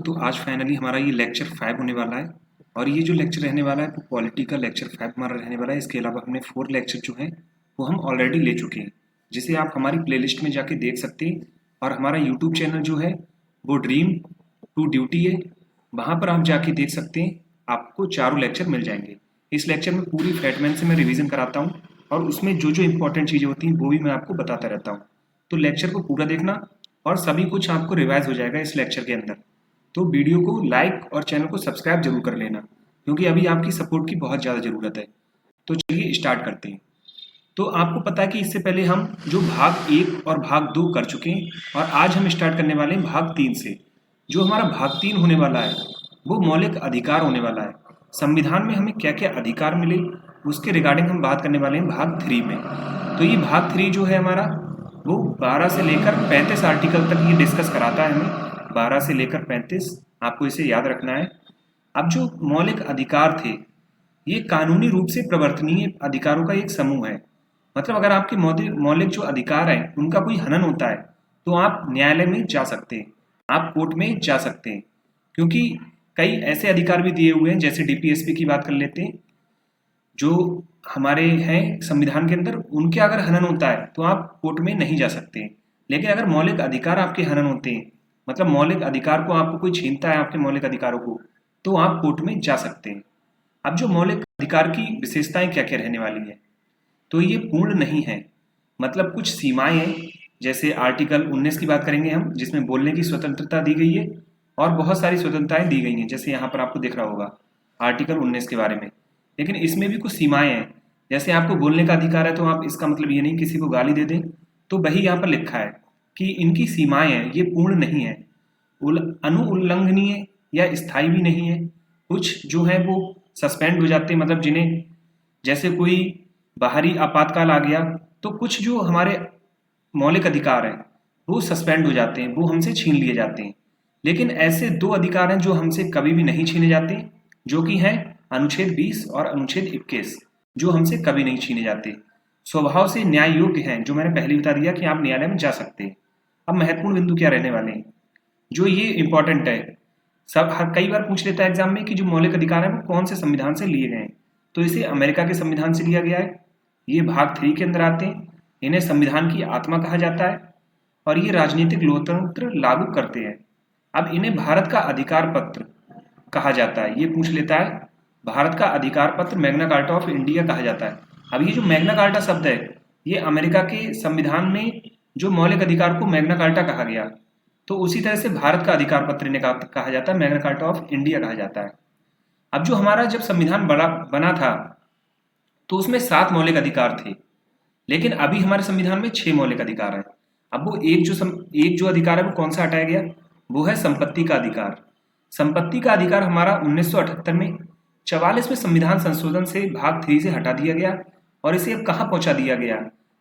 तो आज फाइनली हमारा ये लेक्चर 5 होने वाला है और ये जो लेक्चर रहने वाला है वो पॉलिटी का लेक्चर 5 हमारा रहने वाला है। इसके अलावा हमने 4 लेक्चर जो हैं वो हम ऑलरेडी ले चुके हैं, जिसे आप हमारी प्लेलिस्ट में जाके देख सकते हैं। और हमारा यूट्यूब चैनल जो है वो ड्रीम टू ड्यूटी है, वहाँ पर आप जाके देख सकते हैं, आपको चारों लेक्चर मिल जाएंगे। इस लेक्चर में पूरी फ्लैटमैन से मैं रिवीजन कराता हूँ और उसमें जो जो इंपॉर्टेंट चीज़ें होती हैं वो भी मैं आपको बताता रहता हूँ। तो लेक्चर को पूरा देखना और सभी कुछ आपको रिवाइज हो जाएगा इस लेक्चर के अंदर। तो वीडियो को लाइक और चैनल को सब्सक्राइब जरूर कर लेना, क्योंकि अभी आपकी सपोर्ट की बहुत ज़्यादा ज़रूरत है। तो चलिए स्टार्ट करते हैं। तो आपको पता है कि इससे पहले हम जो भाग 1 और भाग 2 कर चुके हैं और आज हम स्टार्ट करने वाले हैं भाग 3 से। जो हमारा भाग 3 होने वाला है वो मौलिक अधिकार होने वाला है। संविधान में हमें क्या क्या अधिकार मिले उसके रिगार्डिंग हम बात करने वाले हैं भाग 3 में। तो ये भाग 3 जो है हमारा वो 12 से लेकर 35 आर्टिकल तक ये डिस्कस कराता है हमें। 12 से लेकर 35 आपको इसे याद रखना है। अब जो मौलिक अधिकार थे ये कानूनी रूप से प्रवर्तनीय अधिकारों का एक समूह है। मतलब अगर आपके मौलिक मौलिक जो अधिकार हैं उनका कोई हनन होता है तो आप न्यायालय में जा सकते हैं, आप कोर्ट में जा सकते हैं। क्योंकि कई ऐसे अधिकार भी दिए हुए हैं, जैसे डीपीएसपी की बात कर लेते हैं, जो हमारे हैं संविधान के अंदर, उनके अगर हनन होता है तो आप कोर्ट में नहीं जा सकते। लेकिन अगर मौलिक अधिकार आपके हनन होते हैं, मतलब मौलिक अधिकार को आपको कोई छीनता है आपके मौलिक अधिकारों को, तो आप कोर्ट में जा सकते हैं। अब जो मौलिक अधिकार की विशेषताएं क्या क्या रहने वाली है, तो ये पूर्ण नहीं है। मतलब कुछ सीमाएं हैं, जैसे आर्टिकल 19 की बात करेंगे हम, जिसमें बोलने की स्वतंत्रता दी गई है और बहुत सारी स्वतंत्रताएं दी गई हैं, जैसे यहाँ पर आपको दिख रहा होगा आर्टिकल 19 के बारे में। लेकिन इसमें भी कुछ सीमाएं हैं। जैसे आपको बोलने का अधिकार है तो आप इसका मतलब ये नहीं किसी को गाली दे दें, तो वही यहाँ पर लिखा है कि इनकी सीमाएं हैं, ये पूर्ण नहीं है, अनुउल्लंघनीय या स्थायी भी नहीं है। कुछ जो है वो सस्पेंड हो जाते हैं, मतलब जिन्हें जैसे कोई बाहरी आपातकाल आ गया तो कुछ जो हमारे मौलिक अधिकार हैं वो सस्पेंड हो जाते हैं, वो हमसे छीन लिए जाते हैं। लेकिन ऐसे दो अधिकार हैं जो हमसे कभी भी नहीं छीने जाते, जो कि हैं अनुच्छेद 20 और अनुच्छेद 21, जो हमसे कभी नहीं छीने जाते, स्वभाव से न्याय योग्य हैं, जो मैंने पहले बता दिया कि आप न्यायालय में जा सकते हैं। अब महत्वपूर्ण बिंदु क्या रहने वाले हैं, जो ये इंपॉर्टेंट है, सब हर कई बार पूछ लेता है एग्जाम में कि जो मौलिक अधिकार है वो कौन से संविधान से लिए गए हैं। तो इसे अमेरिका के संविधान से लिया गया है, ये भाग 3 के अंदर आते हैं। इन्हें संविधान की आत्मा कहा जाता है और ये राजनीतिक लोकतंत्र लागू करते हैं। अब इन्हें भारत का अधिकार पत्र कहा जाता है, ये पूछ लेता है, भारत का अधिकार पत्र मैग्ना कार्टा ऑफ इंडिया कहा जाता है। अब ये जो मैग्ना कार्टा शब्द है, ये अमेरिका के संविधान में जो मौलिक अधिकार को मैग्ना कार्टा कहा गया, तो उसी तरह से भारत का अधिकार पत्र इन्हें कहा जाता है, मैग्ना कार्टा ऑफ इंडिया कहा जाता है। अब जो हमारा जब संविधान बना था तो उसमें 7 मौलिक अधिकार थे, लेकिन अभी हमारे संविधान में 6 मौलिक अधिकार है। अब वो एक जो अधिकार है वो कौन सा हटाया गया, वो है संपत्ति का अधिकार। संपत्ति का अधिकार हमारा 1978 में 44वें संविधान संशोधन से भाग 3 से हटा दिया गया और इसे अब कहाँ पहुंचा दिया गया,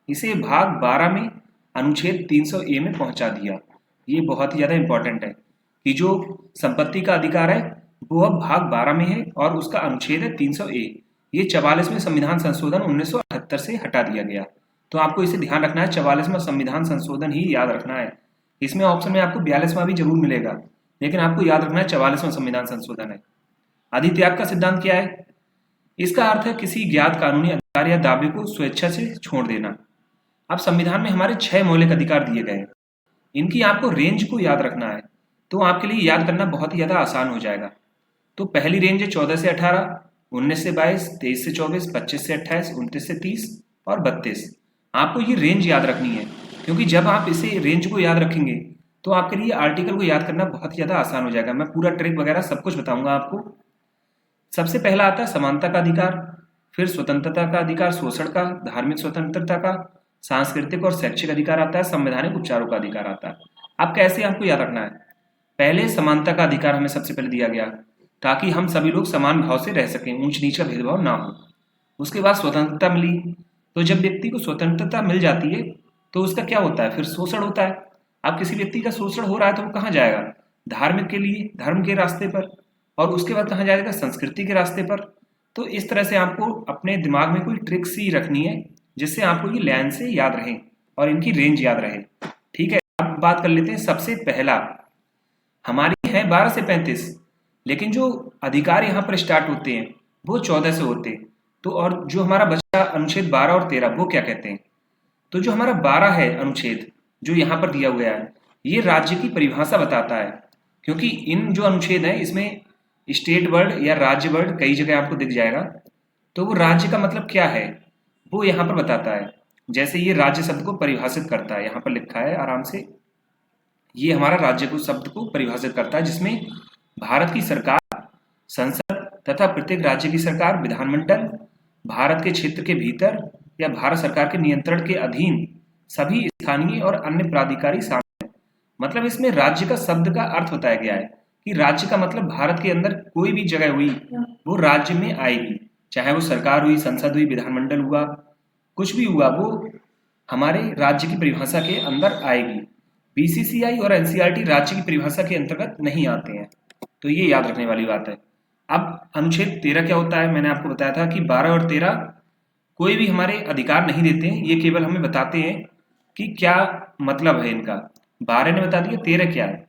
इसे भाग 12 में अनुच्छेद 300A में पहुंचा दिया। ये बहुत ही ज्यादा इंपॉर्टेंट है कि जो संपत्ति का अधिकार है वो अब भाग 12 में है और उसका अनुच्छेद है 300A। ये 44वें संविधान संशोधन 1978 से हटा दिया गया। तो आपको इसे ध्यान रखना है, 44वां संविधान संशोधन ही याद रखना है। इसमें ऑप्शन में आपको 42वां भी जरूर मिलेगा, लेकिन आपको याद रखना है 44वां संविधान संशोधन है। अधित्याग का सिद्धांत क्या है, इसका अर्थ है किसी ज्ञात कानूनी अधिकार या दावे को स्वेच्छा से छोड़ देना। अब संविधान में हमारे 6 मौलिक अधिकार दिए गए हैं, इनकी आपको रेंज को याद रखना है, तो आपके लिए याद करना बहुत ही ज्यादा आसान हो जाएगा। तो पहली रेंज है 14 से 18, 19 से 22, 23 से 24, 25 से 28, 29 से 30 और 32। आपको ये रेंज याद रखनी है, क्योंकि जब आप इसे रेंज को याद रखेंगे तो आपके लिए आर्टिकल को याद करना बहुत ही ज़्यादा आसान हो जाएगा। मैं पूरा ट्रिक वगैरह सब कुछ बताऊंगा आपको। सबसे पहला आता है समानता का अधिकार, फिर स्वतंत्रता का अधिकार, शोषण का, धार्मिक स्वतंत्रता का, सांस्कृतिक और शैक्षिक अधिकार आता है, संवैधानिक उपचारों का अधिकार आता है। अब कैसे आपको याद रखना है, पहले समानता का अधिकार हमें सबसे पहले दिया गया ताकि हम सभी लोग समान भाव से रह सकें, ऊंच नीच का भेदभाव ना हो। उसके बाद स्वतंत्रता मिली, तो जब व्यक्ति को स्वतंत्रता मिल जाती है तो उसका क्या होता है, फिर शोषण होता है। अब किसी व्यक्ति का शोषण हो रहा है तो वो कहाँ जाएगा, धार्मिक के लिए धर्म के रास्ते पर, और उसके बाद कहाँ जाएगा, संस्कृति के रास्ते पर। तो इस तरह से आपको अपने दिमाग में कोई ट्रिक सी रखनी है जिससे आपको ये लाइन से याद रहे और इनकी रेंज याद रहे। ठीक है, अब बात कर लेते हैं सबसे पहला हमारी है 12 से 35, लेकिन जो अधिकार यहाँ पर स्टार्ट होते हैं वो 14 से होते हैं। तो और जो हमारा बचा अनुच्छेद 12 और 13 वो क्या कहते हैं? तो जो हमारा 12 है अनुच्छेद जो यहाँ पर दिया हुआ है, ये राज्य की परिभाषा बताता है, क्योंकि इन जो अनुच्छेद हैं इसमें स्टेट वर्ड या राज्य वर्ड कई जगह आपको दिख जाएगा। तो वो राज्य का मतलब क्या है वो यहाँ पर बताता है। जैसे ये राज्य शब्द को परिभाषित करता है, यहाँ पर लिखा है आराम से, ये हमारा राज्य को शब्द को परिभाषित करता है, जिसमें भारत की सरकार, संसद तथा प्रत्येक राज्य की सरकार, विधानमंडल, भारत के क्षेत्र के भीतर या भारत सरकार के नियंत्रण के अधीन सभी स्थानीय और अन्य प्राधिकारी शामिल हैं। मतलब इसमें राज्य का शब्द का अर्थ बताया गया है कि राज्य का मतलब भारत के अंदर कोई भी जगह हुई वो राज्य में आएगी, चाहे वो सरकार हुई, संसद हुई, विधानमंडल हुआ, कुछ भी हुआ वो हमारे राज्य की परिभाषा के अंदर आएगी। बीसीसीआई और एनसीईआरटी राज्य की परिभाषा के अंतर्गत नहीं आते हैं, तो ये याद रखने वाली बात है। अब अनुच्छेद 13 क्या होता है? मैंने आपको बताया था कि 12 और 13 कोई भी हमारे अधिकार नहीं देते हैं, ये केवल हमें बताते हैं कि क्या मतलब है इनका। 12 ने बता दिया, 13 क्या है?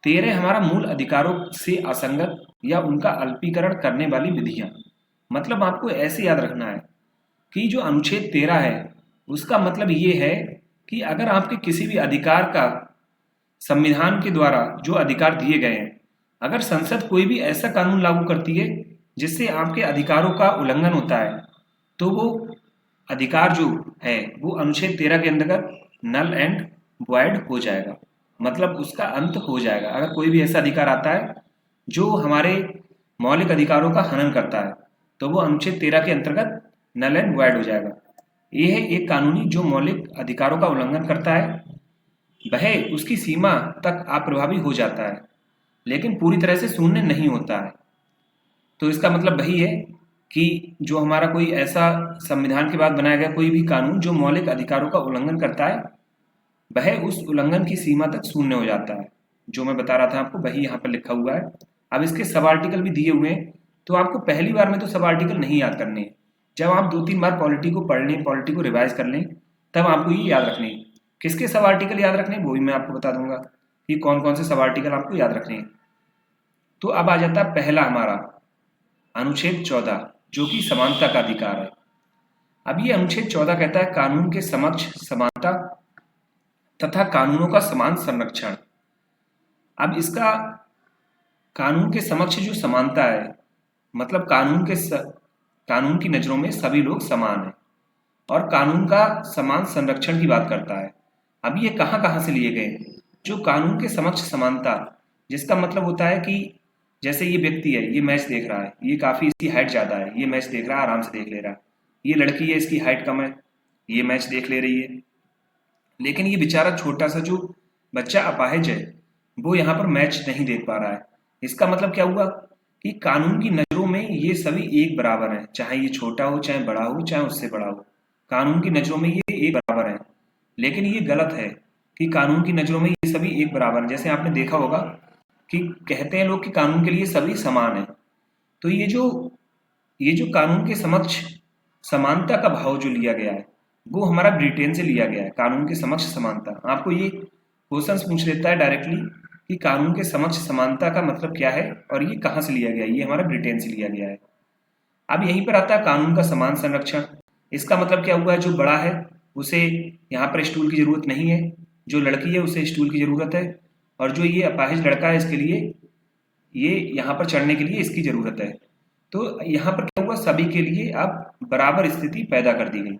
13 हमारा मूल अधिकारों से असंगत या उनका अल्पीकरण करने वाली विधियां। मतलब आपको ऐसे याद रखना है कि जो अनुच्छेद 13 है उसका मतलब ये है कि अगर आपके किसी भी अधिकार का संविधान के द्वारा जो अधिकार दिए गए हैं, अगर संसद कोई भी ऐसा कानून लागू करती है जिससे आपके अधिकारों का उल्लंघन होता है, तो वो अधिकार जो है वो अनुच्छेद 13 के अंतर्गत नल एंड वॉइड हो जाएगा, मतलब उसका अंत हो जाएगा। अगर कोई भी ऐसा अधिकार आता है जो हमारे मौलिक अधिकारों का हनन करता है, तो वो अनुच्छेद 13 के अंतर्गत नल एंड वॉइड हो जाएगा। ये है एक कानूनी जो मौलिक अधिकारों का उल्लंघन करता है, वह उसकी सीमा तक अप्रभावी हो जाता है, लेकिन पूरी तरह से शून्य नहीं होता है। तो इसका मतलब वही है कि जो हमारा कोई ऐसा संविधान के बाद बनाया गया कोई भी कानून जो मौलिक अधिकारों का उल्लंघन करता है, वह उस उल्लंघन की सीमा तक शून्य हो जाता है। जो मैं बता रहा था आपको वही यहाँ पर लिखा हुआ है। अब इसके सब आर्टिकल भी दिए हुए हैं, तो आपको पहली बार में तो सब आर्टिकल नहीं याद करने हैं। जब आप 2-3 बार पॉलिटी को पढ़ लें, पॉलिटी को रिवाइज कर लें, तब आपको ये याद रखने हैं। किसके सब आर्टिकल याद रखने हैं वो भी मैं आपको बता दूंगा कि कौन कौन से सब आर्टिकल आपको याद रखने हैं। तो अब आ जाता है पहला हमारा अनुच्छेद 14 जो कि समानता का अधिकार है। अब ये अनुच्छेद 14 कहता है कानून के समक्ष समानता तथा कानूनों का समान संरक्षण। अब इसका कानून के समक्ष जो समानता है, मतलब कानून की नजरों में सभी लोग समान हैं, और कानून का समान संरक्षण की बात करता है। अब ये कहाँ कहाँ से लिए गए? जो कानून के समक्ष समानता, जिसका मतलब होता है कि जैसे ये व्यक्ति है, ये मैच देख रहा है, ये काफ़ी इसकी हाइट ज़्यादा है, ये मैच देख रहा है, आराम से देख ले रहा है। ये लड़की है, इसकी हाइट कम है, ये मैच देख ले रही है, लेकिन ये बेचारा छोटा सा जो बच्चा अपाहिज है वो यहाँ पर मैच नहीं देख पा रहा है। इसका मतलब क्या हुआ कि कानून की नज़रों में ये सभी एक बराबर हैं, चाहे ये छोटा हो, चाहे बड़ा हो, चाहे उससे बड़ा हो। कानून की नज़रों में ये एक बराबर हैं, लेकिन ये गलत है कि कानून की नज़रों में ये सभी एक बराबर हैं। जैसे आपने देखा होगा कि कहते हैं लोग कि कानून के लिए सभी समान हैं। तो ये जो कानून के समक्ष समानता का भाव जो लिया गया है वो हमारा ब्रिटेन से लिया गया है। कानून के समक्ष समानता, आपको ये क्वेश्चन पूछ लेता है डायरेक्टली कि कानून के समक्ष समानता का मतलब क्या है और ये कहाँ से लिया गया है। ये हमारा ब्रिटेन से लिया गया है। अब यहीं पर आता है कानून का समान संरक्षण। इसका मतलब क्या हुआ है, जो बड़ा है उसे यहाँ पर स्टूल की जरूरत नहीं है, जो लड़की है उसे स्टूल की जरूरत है, और जो ये अपाहिज लड़का है इसके लिए ये यहाँ पर चढ़ने के लिए इसकी जरूरत है। तो यहाँ पर क्या हुआ, सभी के लिए अब बराबर स्थिति पैदा कर दी गई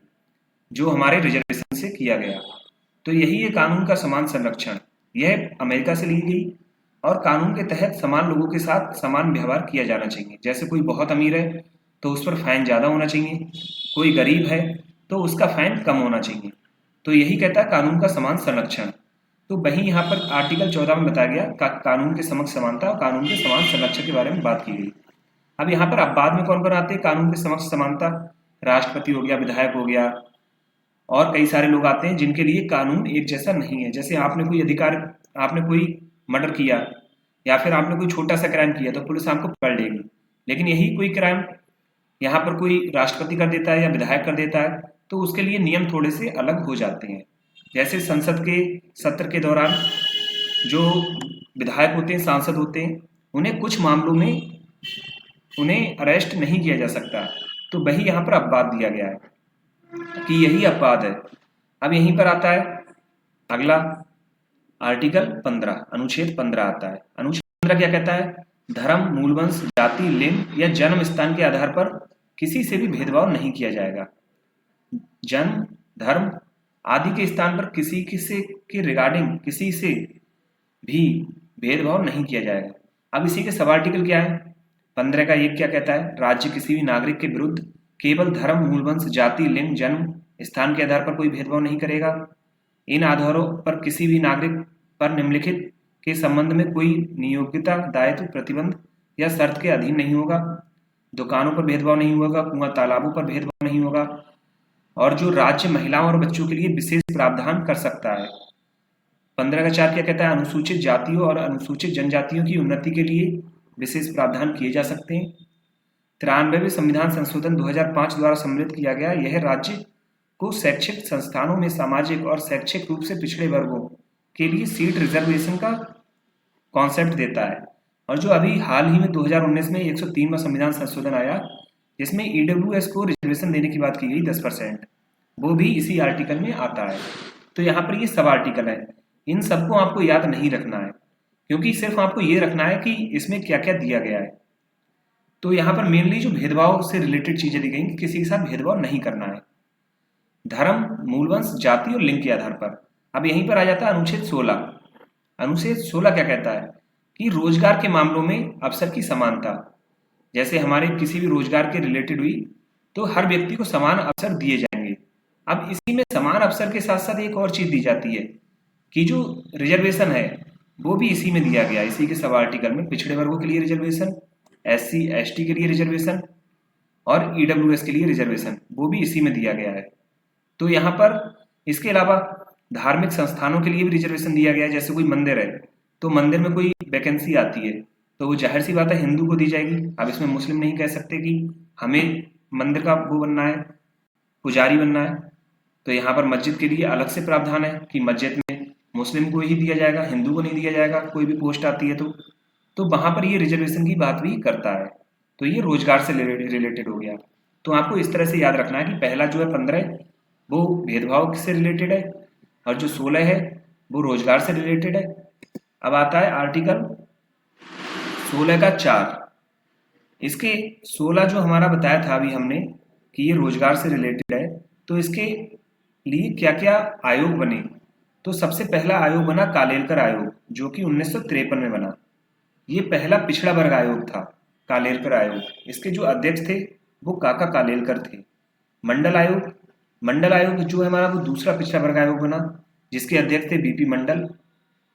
जो हमारे रिजर्वेशन से किया गया। तो यही है कानून का समान संरक्षण। यह अमेरिका से ली गई, और कानून के तहत समान लोगों के साथ समान व्यवहार किया जाना चाहिए। जैसे कोई बहुत अमीर है तो उस पर फाइन ज़्यादा होना चाहिए, कोई गरीब है तो उसका फाइन कम होना चाहिए। तो यही कहता है कानून का समान संरक्षण। तो वही यहाँ पर आर्टिकल 14 में बताया गया कानून के समक्ष समानता और कानून के समान संरक्षण के बारे में बात की गई। अब यहाँ पर बाद में कौन कौन आते हैं कानून के समक्ष समानता? राष्ट्रपति हो गया, विधायक हो गया, और कई सारे लोग आते हैं जिनके लिए कानून एक जैसा नहीं है। जैसे आपने कोई मर्डर किया या फिर आपने कोई छोटा सा क्राइम किया तो पुलिस आपको पकड़ लेगी, लेकिन यही कोई क्राइम यहाँ पर कोई राष्ट्रपति कर देता है या विधायक कर देता है तो उसके लिए नियम थोड़े से अलग हो जाते हैं। जैसे संसद के सत्र के दौरान जो विधायक होते हैं, सांसद होते हैं, उन्हें कुछ मामलों में उन्हें अरेस्ट नहीं किया जा सकता। तो वही यहाँ पर अपवाद दिया गया है कि यही अपवाद है। अब यहीं पर आता है अगला आर्टिकल 15, अनुच्छेद 15 आता है। अनुच्छेद 15 क्या कहता है? धर्म, मूलवंश, जाति, लिंग या जन्म स्थान के आधार पर किसी से भी भेदभाव नहीं किया जाएगा। जन्म, धर्म आदि के स्थान पर किसी किसी के रिगार्डिंग किसी से भी भेदभाव नहीं किया जाएगा। अब इसी के सब आर्टिकल क्या है? 15 का एक क्या कहता है? राज्य किसी भी नागरिक के विरुद्ध केवल धर्म, मूलवंश, जाति, लिंग, जन्म स्थान के आधार पर कोई भेदभाव नहीं करेगा। इन आधारों पर किसी भी नागरिक पर निम्नलिखित के संबंध में कोई नियोक्ता, दायित्व, प्रतिबंध या शर्त के अधीन नहीं होगा। दुकानों पर भेदभाव नहीं होगा, कुआं तालाबों पर भेदभाव नहीं होगा, और जो राज्य महिलाओं और बच्चों के लिए विशेष प्रावधान कर सकता है। 15 का 4 क्या कहता है? अनुसूचित जातियों और अनुसूचित जनजातियों की उन्नति के लिए विशेष प्रावधान किए जा सकते हैं। 93वें संविधान संशोधन 2005 द्वारा सम्मिलित किया गया यह राज्य को शैक्षिक संस्थानों में सामाजिक और शैक्षिक रूप से पिछड़े वर्गों के लिए सीट रिजर्वेशन का कॉन्सेप्ट देता है। और जो अभी हाल ही में 2019 में 103वां संविधान संशोधन आया जिसमें ईडब्ल्यूएस को रिजर्वेशन देने की बात की गई 10%, वो भी इसी आर्टिकल में आता है। तो यहाँ पर ये सब आर्टिकल है, इन सबको आपको याद नहीं रखना है क्योंकि सिर्फ आपको ये रखना है कि इसमें क्या क्या दिया गया है। तो यहाँ पर मेनली जो भेदभाव से रिलेटेड चीजें दी गई कि किसी के साथ भेदभाव नहीं करना है, धर्म, मूलवंश, जाति और लिंग के आधार पर। अब यहीं पर आ जाता है अनुच्छेद 16। अनुच्छेद 16 क्या कहता है कि रोजगार के मामलों में अवसर की समानता। जैसे हमारे किसी भी रोजगार के रिलेटेड हुई तो हर व्यक्ति को समान अवसर दिए जाएंगे। अब इसी में समान अवसर के साथ साथ एक और चीज दी जाती है कि जो रिजर्वेशन है वो भी इसी में दिया गया, इसी के सब आर्टिकल में पिछड़े वर्गों के लिए रिजर्वेशन, SC ST के लिए रिजर्वेशन और ईडब्ल्यूएस के लिए रिजर्वेशन, वो भी इसी में दिया गया है। तो यहाँ पर इसके अलावा धार्मिक संस्थानों के लिए भी रिजर्वेशन दिया गया है। जैसे कोई मंदिर है तो मंदिर में कोई वैकेंसी आती है तो वो जाहिर सी बात है हिंदू को दी जाएगी। अब इसमें मुस्लिम नहीं कह सकते कि हमें मंदिर का वो बनना है, पुजारी बनना है। तो यहाँ पर मस्जिद के लिए अलग से प्रावधान है कि मस्जिद में मुस्लिम को ही दिया जाएगा, हिंदू को नहीं दिया जाएगा। कोई भी पोस्ट आती है तो वहां पर ये रिजर्वेशन की बात भी करता है। तो ये रोजगार से रिलेटेड हो गया। तो आपको इस तरह से याद रखना है कि पहला जो है 15 वो भेदभाव से रिलेटेड है और जो 16 है वो रोजगार से रिलेटेड है। अब आता है आर्टिकल 16 का 4। इसके 16 जो हमारा बताया था अभी हमने कि ये रोजगार से रिलेटेड है, तो इसके लिए क्या क्या आयोग बने। तो सबसे पहला आयोग बना कालेलकर आयोग जो कि 1953 में बना। ये पहला पिछड़ा वर्ग आयोग था कालेलकर आयोग। इसके जो अध्यक्ष थे वो काका कालेलकर थे। मंडल आयोग जो है हमारा वो दूसरा पिछड़ा वर्ग आयोग बना जिसके अध्यक्ष थे बीपी मंडल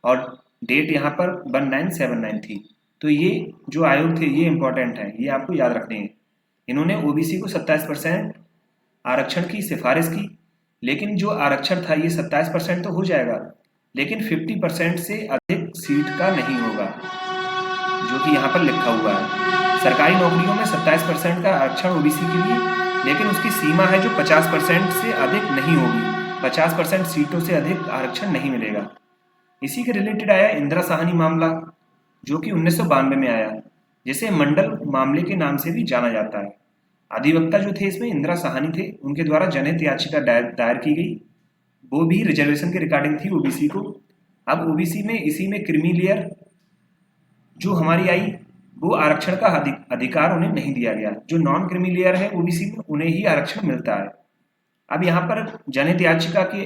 और डेट यहाँ पर 1979 थी। तो ये जो आयोग थे ये इंपॉर्टेंट है, ये आपको याद रखने हैं। इन्होंने ओबीसी को 27% आरक्षण की सिफारिश की, लेकिन जो आरक्षण था ये 27% तो हो जाएगा लेकिन 50% से अधिक सीट का नहीं होगा, जो कि यहाँ पर लिखा हुआ है। सरकारी नौकरियों में 27% का आरक्षण ओबीसी के लिए, लेकिन उसकी सीमा है जो 50% से अधिक नहीं होगी। 50% सीटों से अधिक आरक्षण नहीं मिलेगा। इसी के रिलेटेड आया इंदिरा साहनी मामला जो कि 1992 में आया, जिसे मंडल मामले के नाम से भी जाना जाता है। अधिवक्ता जो थे इसमें इंदिरा साहनी थे, उनके द्वारा जनहित याचिका दायर की गई, वो भी रिजर्वेशन के रिगार्डिंग थी ओबीसी को। अब ओबीसी में इसी में क्रीमी लेयर जो हमारी आई वो आरक्षण का अधिकार उन्हें नहीं दिया गया। जो नॉन क्रीमी लेयर है ओबीसी में उन्हें ही आरक्षण मिलता है। अब यहाँ पर जनहित याचिका के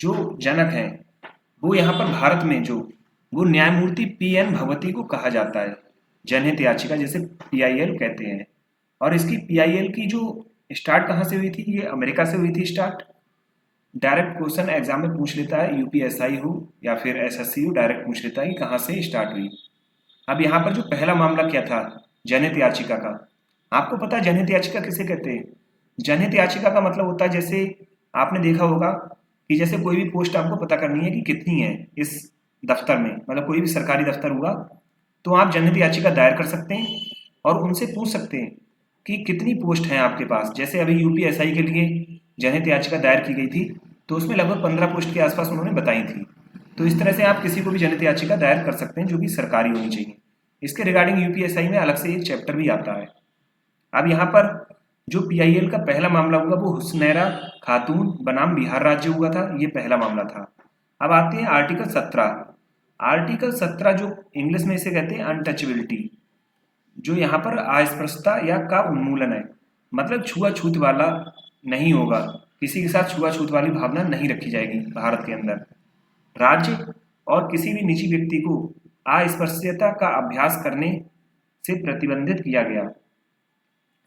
जो जनक हैं वो यहाँ पर भारत में जो वो न्यायमूर्ति PN भगवती को कहा जाता है। जनहित याचिका जैसे PIL कहते हैं। और इसकी PIL की जो स्टार्ट कहाँ से हुई थी, ये अमेरिका से हुई थी स्टार्ट। डायरेक्ट क्वेश्चन एग्जाम में पूछ लेता है, UPSI हो या फिर SSC हो, डायरेक्ट पूछ लेता है कि कहाँ से स्टार्ट हुई। अब यहाँ पर जो पहला मामला क्या था जनहित याचिका का, आपको पता है जनहित याचिका किसे कहते हैं? जनहित याचिका का मतलब होता है, जैसे आपने देखा होगा कि जैसे कोई भी पोस्ट आपको पता करनी है कि कितनी है इस दफ्तर में, मतलब कोई भी सरकारी दफ्तर हुआ तो आप जनहित याचिका दायर कर सकते हैं और उनसे पूछ सकते हैं कि कितनी पोस्ट है आपके पास। जैसे अभी UPSI के लिए जनहित याचिका दायर की गई थी तो उसमें लगभग 15 पोस्ट के आसपास उन्होंने बताई थी। तो इस तरह से आप किसी को भी जनहित याचिका दायर कर सकते हैं जो कि सरकारी होनी चाहिए। इसके रिगार्डिंग यूपीएसआई में अलग से एक चैप्टर भी आता है। अब यहाँ पर जो पीआईएल का पहला मामला हुआ वो हुस्नैरा खातून बनाम बिहार राज्य हुआ था, ये पहला मामला था। अब आते हैं आर्टिकल 17। आर्टिकल 17 जो इंग्लिश में इसे कहते हैं अनटचेबिलिटी, जो यहाँ पर अस्पृश्यता या का उन्मूलन है, मतलब छुआछूत वाला नहीं होगा, किसी के साथ छुआछूत वाली भावना नहीं रखी जाएगी भारत के अंदर। राज्य और किसी भी निजी व्यक्ति को अस्पृश्यता का अभ्यास करने से प्रतिबंधित किया गया,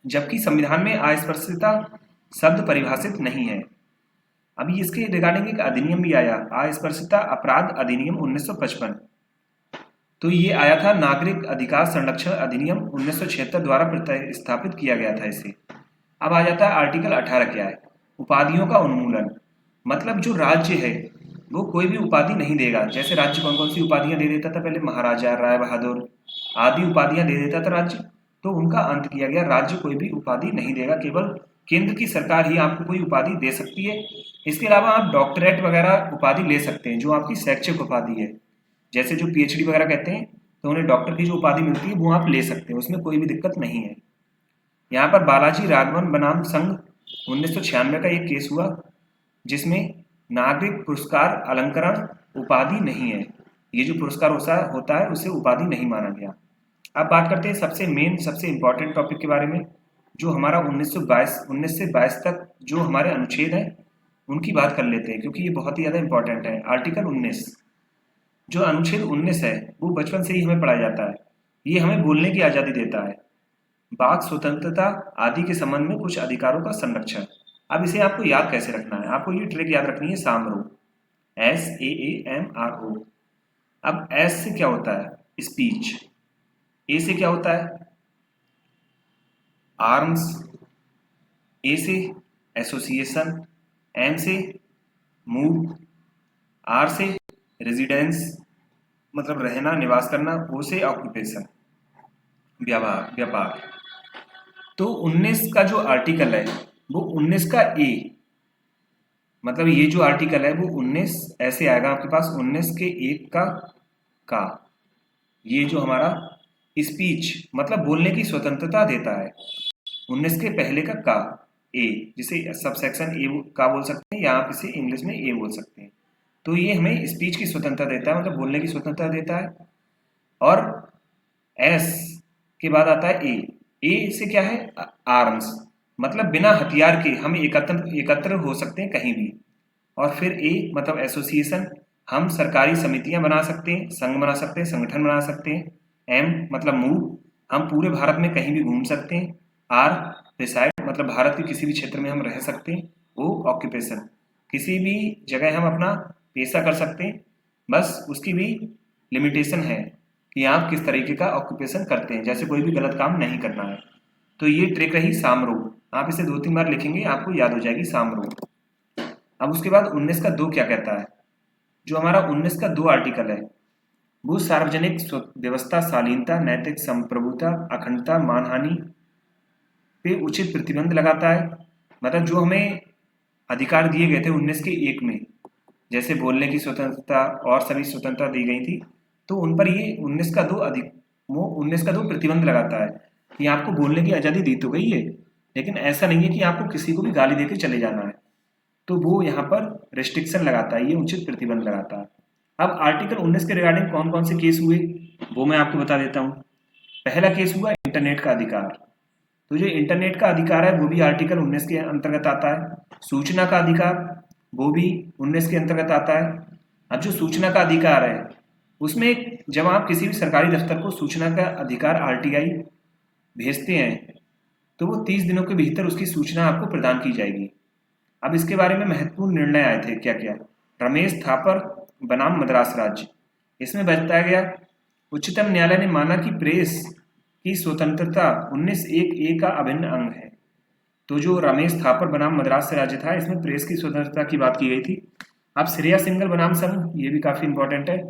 जबकि संविधान में अस्पृश्यता शब्द परिभाषित नहीं है। अभी इसके रिगार्डिंग एक अधिनियम भी आया, अस्पृश्यता अपराध अधिनियम 1955। तो ये आया था, नागरिक अधिकार संरक्षण अधिनियम 1976 द्वारा प्रतिस्थापित किया गया था इसे। अब आ जाता है आर्टिकल 18 क्या है, उपाधियों का उन्मूलन। मतलब जो राज्य है वो कोई भी उपाधि नहीं देगा। जैसे राज्य कौन कौन सी उपाधियां दे देता था पहले, महाराजा, राय बहादुर आदि उपाधियां दे देता था राज्य, तो उनका अंत किया गया। राज्य कोई भी उपाधि नहीं देगा, केवल केंद्र की सरकार ही आपको कोई उपाधि दे सकती है। इसके अलावा आप डॉक्टरेट वगैरह उपाधि ले सकते हैं जो आपकी शैक्षिक उपाधि है, जैसे जो पीएचडी वगैरह कहते हैं, तो उन्हें डॉक्टर की जो उपाधि मिलती है वो आप ले सकते हैं, उसमें कोई भी दिक्कत नहीं है। यहाँ पर बालाजी राघवन बनाम संघ 1996 का एक केस हुआ जिसमें नागरिक पुरस्कार अलंकरण उपाधि नहीं है, ये जो पुरस्कार होता है उसे उपाधि नहीं माना गया। अब बात करते हैं सबसे इम्पोर्टेंट टॉपिक के बारे में, जो हमारा 19 से 22 तक जो हमारे अनुच्छेद हैं उनकी बात कर लेते हैं, क्योंकि ये बहुत ही ज़्यादा इंपॉर्टेंट है। आर्टिकल 19, जो अनुच्छेद 19 है वो बचपन से ही हमें पढ़ाया जाता है। ये हमें बोलने की आज़ादी देता है, वाक स्वतंत्रता आदि के संबंध में कुछ अधिकारों का संरक्षण। अब इसे आपको याद कैसे रखना है, आपको ये ट्रिक याद रखनी है, सामरो, SAAMRO। अब एस से क्या होता है, स्पीच, ए से क्या होता है, आर्म्स, ए से एसोसिएशन, एम से मूव, आर से रेजिडेंस मतलब रहना निवास करना, ओ से ऑक्यूपेशन व्यापार। तो 19 का जो आर्टिकल है वो 19 का ए, मतलब ये जो आर्टिकल है वो 19 ऐसे आएगा आपके पास, 19 के एक का ये जो हमारा स्पीच मतलब बोलने की स्वतंत्रता देता है। 19 के पहले का ए, जिसे सबसेक्शन ए का बोल सकते हैं या आप इसे इंग्लिश में ए बोल सकते हैं। तो ये हमें स्पीच की स्वतंत्रता देता है, मतलब बोलने की स्वतंत्रता देता है। और एस के बाद आता है ए से क्या है, आर्म्स, मतलब बिना हथियार के हम एकत्र हो सकते हैं कहीं भी। और फिर ए मतलब एसोसिएशन, हम सरकारी समितियां बना सकते हैं, संघ बना सकते हैं, संगठन बना सकते हैं। एम मतलब मूव, हम पूरे भारत में कहीं भी घूम सकते हैं। आर रिसाइड, मतलब भारत के किसी भी क्षेत्र में हम रह सकते हैं। ओ ऑक्यूपेशन, किसी भी जगह हम अपना पेशा कर सकते हैं, बस उसकी भी लिमिटेशन है कि आप किस तरीके का ऑक्यूपेशन करते हैं, जैसे कोई भी गलत काम नहीं करना है। तो ये ट्रिक रही सामरो, आप इसे 2-3 बार लिखेंगे आपको याद हो जाएगी सामरो। अब उसके बाद 19 का 2 क्या कहता है, जो हमारा 19 का 2 आर्टिकल है वो सार्वजनिक व्यवस्था, शालीनता, नैतिक संप्रभुता, अखंडता, मानहानि पे उचित प्रतिबंध लगाता है। मतलब जो हमें अधिकार दिए गए थे 19 के 1 में, जैसे बोलने की स्वतंत्रता और सभी स्वतंत्रता दी गई थी, तो उन पर ये 19 का 2 प्रतिबंध लगाता है कि आपको बोलने की आज़ादी दी तो गई है, लेकिन ऐसा नहीं है कि आपको किसी को भी गाली देकर चले जाना है। तो वो यहाँ पर रेस्ट्रिक्शन लगाता है, ये उचित प्रतिबंध लगाता है। अब आर्टिकल 19 के रिगार्डिंग कौन कौन से केस हुए वो मैं आपको बता देता हूँ। पहला केस हुआ इंटरनेट का अधिकार। तो जो इंटरनेट का अधिकार है वो भी आर्टिकल 19 के अंतर्गत आता है। सूचना का अधिकार वो भी 19 के अंतर्गत आता है। अब जो सूचना का अधिकार है उसमें जब आप किसी भी सरकारी दफ्तर को सूचना का अधिकार RTI भेजते हैं तो वो 30 दिनों के भीतर उसकी सूचना आपको प्रदान की जाएगी। अब इसके बारे में महत्वपूर्ण निर्णय आए थे क्या क्या, रमेश थापर बनाम मद्रास राज्य। इसमें बताया गया उच्चतम न्यायालय ने माना कि प्रेस की स्वतंत्रता 19(1)(a) का अभिन्न अंग है। तो जो रमेश थापर बनाम मद्रास राज्य था इसमें प्रेस की स्वतंत्रता की बात की गई थी। अब श्रेया सिंगल बनाम संघ, ये भी काफी इंपॉर्टेंट है।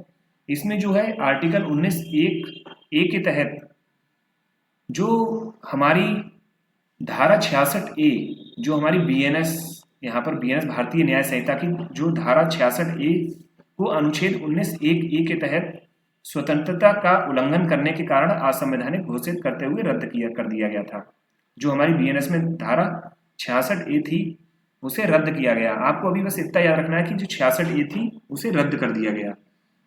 इसमें जो है आर्टिकल 19(1)(a) के तहत जो हमारी धारा 66(a), जो हमारी BNS, यहाँ पर BNS भारतीय न्याय संहिता की जो धारा 66(a) को अनुच्छेद 19(1)(a) के तहत स्वतंत्रता का उल्लंघन करने के कारण असंवैधानिक घोषित करते हुए रद्द कर दिया गया था। जो हमारी बीएनएस में धारा 66(a) थी उसे रद्द किया गया। आपको अभी बस इतना याद रखना है कि जो 66(a) थी उसे रद्द कर दिया गया।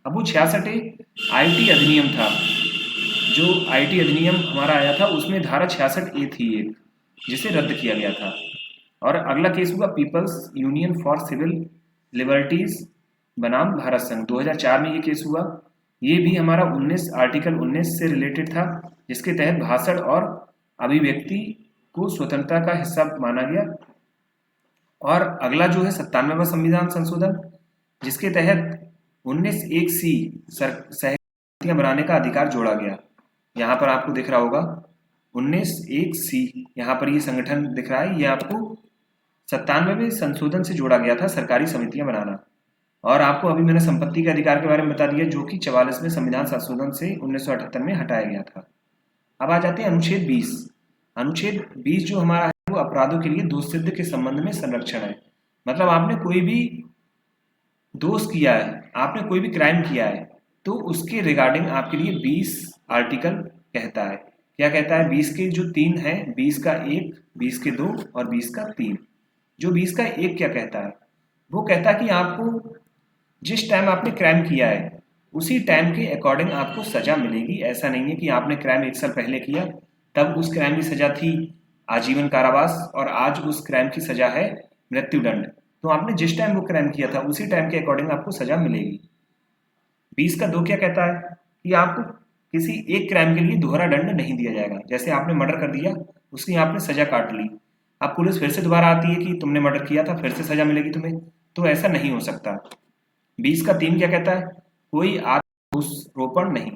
अब वो 66(a) आईटी अधिनियम था। जो आईटी अधिनियम हमारा आया था उसमें धारा 66(a) थी एक, जिसे रद्द किया गया था। और अगला केस हुआ People's Union for Civil Liberties बनाम भारत संघ, 2004 में ये केस हुआ। ये भी हमारा आर्टिकल 19 से रिलेटेड था, जिसके तहत भाषण और अभिव्यक्ति को स्वतंत्रता का हिस्सा माना गया। और अगला जो है 97वां संविधान संशोधन, जिसके तहत 19(1)(c) सहमतियां बनाने का अधिकार जोड़ा गया। यहाँ पर आपको दिख रहा होगा 19(1)(c), यहाँ पर ये संगठन दिख रहा है। ये आपको 97वें संशोधन से जोड़ा गया था, सरकारी समितियां बनाना। और आपको अभी मैंने संपत्ति के अधिकार के बारे में बता दिया, जो कि 44वें संविधान संशोधन से 1978 में हटाया गया था। अब आ जाते हैं अनुच्छेद 20। अनुच्छेद 20 जो हमारा है वो अपराधों के लिए दोष सिद्ध के संबंध में संरक्षण है। मतलब आपने कोई भी दोष किया है, आपने कोई भी क्राइम किया है, तो उसके रिगार्डिंग आपके लिए 20 आर्टिकल कहता है। क्या कहता है? 20 के जो 3 हैं, 20 का 1, 20 के 2 और 20 का 3। जो 20 का 1 क्या कहता है? वो कहता है कि आपको जिस टाइम आपने क्राइम किया है उसी टाइम के अकॉर्डिंग आपको सजा मिलेगी। ऐसा नहीं है कि आपने क्राइम 1 साल पहले किया, तब उस क्राइम की सजा थी आजीवन कारावास और आज उस क्राइम की सजा है मृत्युदंड। तो आपने जिस टाइम वो क्राइम किया था उसी टाइम के अकॉर्डिंग आपको सजा मिलेगी। 20 का 2 क्या कहता है? कि आपको किसी एक क्राइम के लिए दोहरा दंड नहीं दिया जाएगा। जैसे आपने मर्डर कर दिया, उसकी आपने सजा काट ली, अब पुलिस फिर से दोबारा आती है कि तुमने मर्डर किया था, फिर से सजा मिलेगी तुम्हें, तो ऐसा नहीं हो सकता। 20 का 3 क्या कहता है? कोई आत्मदोषारोपण नहीं,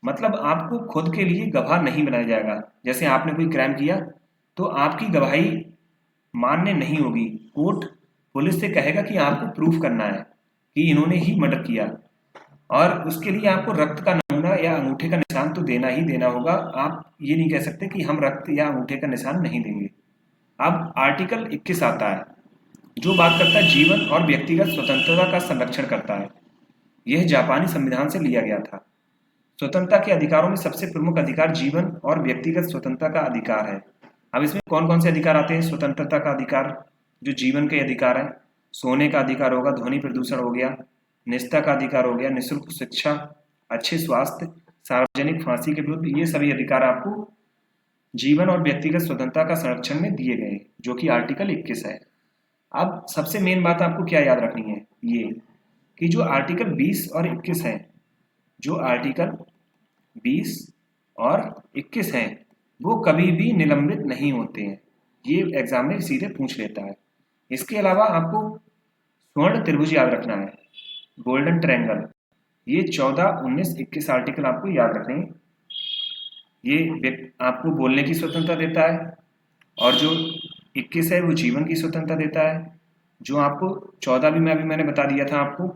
मतलब आपको खुद के लिए गवाह नहीं बनाया जाएगा। जैसे आपने कोई क्राइम किया तो आपकी गवाही मान्य नहीं होगी। कोर्ट पुलिस से कहेगा कि आपको प्रूफ करना है कि इन्होंने ही मर्डर किया, और उसके लिए आपको रक्त का नमूना या अंगूठे का निशान तो देना ही देना होगा। आप ये नहीं कह सकते कि हम रक्त या अंगूठे का निशान नहीं देंगे। अब आर्टिकल 21 आता है, जो बात करता है जीवन और व्यक्तिगत स्वतंत्रता का संरक्षण करता है। यह जापानी संविधान से लिया गया था। स्वतंत्रता के अधिकारों में सबसे प्रमुख अधिकार जीवन और व्यक्तिगत स्वतंत्रता का अधिकार है। अब इसमें कौन कौन से अधिकार आते हैं? स्वतंत्रता का अधिकार, जो जीवन के अधिकार है, सोने का अधिकार होगा, ध्वनि प्रदूषण हो गया, निजता का अधिकार हो गया, निःशुल्क शिक्षा, अच्छे स्वास्थ्य, सार्वजनिक फांसी के विरुद्ध, ये सभी अधिकार आपको जीवन और व्यक्तिगत स्वतंत्रता का संरक्षण में दिए गए, जो कि आर्टिकल 21 है। अब सबसे मेन बात आपको क्या याद रखनी है, ये कि जो आर्टिकल 20 और 21 है, जो आर्टिकल 20 और 21 हैं, वो कभी भी निलंबित नहीं होते हैं। ये एग्जाम में सीधे पूछ लेता है। इसके अलावा आपको स्वर्ण त्रिभुज याद रखना है, गोल्डन ट्रायंगल। ये 14, 19, 21 आर्टिकल आपको याद रखने हैं। ये आपको बोलने की स्वतंत्रता देता है, और जो 21 है वो जीवन की स्वतंत्रता देता है। जो आपको 14 भी मैंने बता दिया था आपको,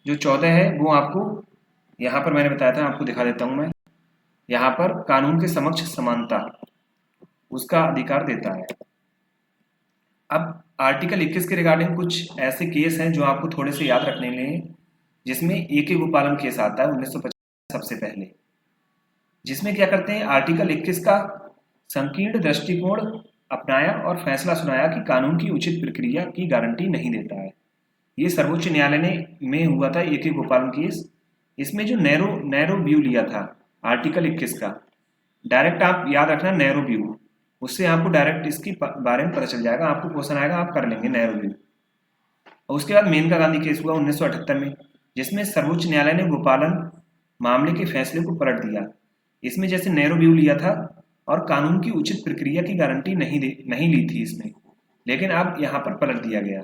जो 14 है वो आपको यहाँ पर मैंने बताया था, आपको दिखा देता हूँ मैं। यहाँ पर कानून के समक्ष समानता, उसका अधिकार देता है। अब आर्टिकल 21 के रिगार्डिंग कुछ ऐसे केस हैं जो आपको थोड़े से याद रखने लिए, जिसमें ए.के. गोपालन केस आता है 1950 सबसे पहले, जिसमें क्या करते हैं, आर्टिकल 21 का संकीर्ण दृष्टिकोण अपनाया और फैसला सुनाया कि कानून की उचित प्रक्रिया की गारंटी नहीं देता है। ये सर्वोच्च न्यायालय में हुआ था ए.के. गोपालन केस। इसमें जो नैरो व्यू लिया था आर्टिकल 21 का, डायरेक्ट आप याद रखना नैरो व्यू, उससे आपको डायरेक्ट इसके बारे में पता चल जाएगा। आपको क्वेश्चन आएगा, आप कर लेंगे नैरो व्यू। और उसके बाद मेनका गांधी केस हुआ 1978 में, जिसमें सर्वोच्च न्यायालय ने गोपालन मामले के फैसले को पलट दिया। इसमें जैसे नैरो व्यू लिया था और कानून की उचित प्रक्रिया की गारंटी नहीं ली थी इसमें, लेकिन अब यहाँ पर पलट दिया गया।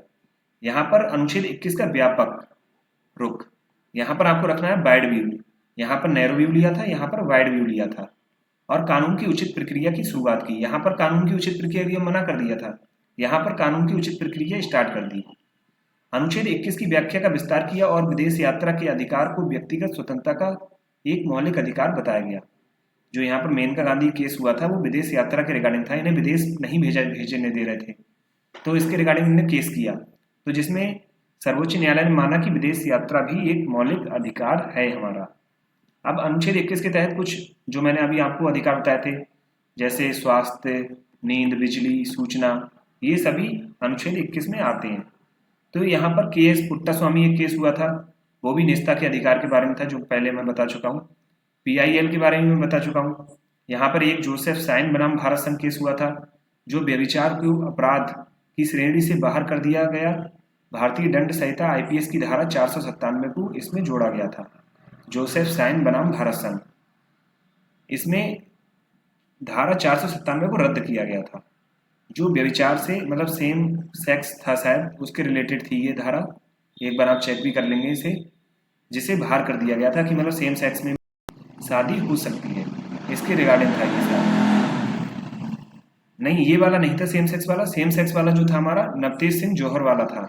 यहाँ पर अनुच्छेद 21 का व्यापक रुख, यहाँ पर आपको रखना है वाइड व्यू। यहाँ पर नैरो व्यू लिया था, यहाँ पर वाइड व्यू लिया था, और कानून की उचित प्रक्रिया की शुरुआत की। यहाँ पर कानून की उचित प्रक्रिया मना कर दिया था, यहाँ पर कानून की उचित प्रक्रिया स्टार्ट कर दी। अनुच्छेद 21 की व्याख्या का विस्तार किया और विदेश यात्रा के अधिकार को व्यक्तिगत स्वतंत्रता का एक मौलिक अधिकार बताया गया। जो यहाँ पर मेनका गांधी केस हुआ था वो विदेश यात्रा के रिगार्डिंग था, इन्हें विदेश नहीं भेजने दे रहे थे, तो इसके रिगार्डिंग इन्होंने केस किया। तो जिसमें सर्वोच्च न्यायालय ने माना कि विदेश यात्रा भी एक मौलिक अधिकार है हमारा। अब अनुच्छेद 21 के तहत कुछ जो मैंने अभी आपको अधिकार बताए थे, जैसे स्वास्थ्य, नींद, बिजली, सूचना, ये सभी अनुच्छेद 21 में आते हैं। तो यहाँ पर केएस पुट्टास्वामी एक केस हुआ था, वो भी निजता के अधिकार के बारे में था, जो पहले मैं बता चुका हूँ। पीआईएल के बारे में मैं बता चुका हूँ। यहाँ पर एक जोसेफ साइन बनाम भारत संघ केस हुआ था, जो व्यभिचार को अपराध की श्रेणी से बाहर कर दिया गया। भारतीय दंड संहिता आईपीएस की धारा 497 को इसमें जोड़ा गया था। जोसेफ साइन बनाम भारत संघ, इसमें धारा 497 को रद्द किया गया था, जो व्यभिचार से मतलब सेम सेक्स था शायद, उसके रिलेटेड थी ये धारा। एक बार आप चेक भी कर लेंगे इसे, जिसे बाहर कर दिया गया था कि मतलब सेम सेक्स में शादी हो सकती है, इसके रिगार्डिंग था ये शायद। नहीं, ये वाला नहीं था सेम सेक्स वाला। सेम सेक्स वाला जो था हमारा नवतेज सिंह जौहर वाला था।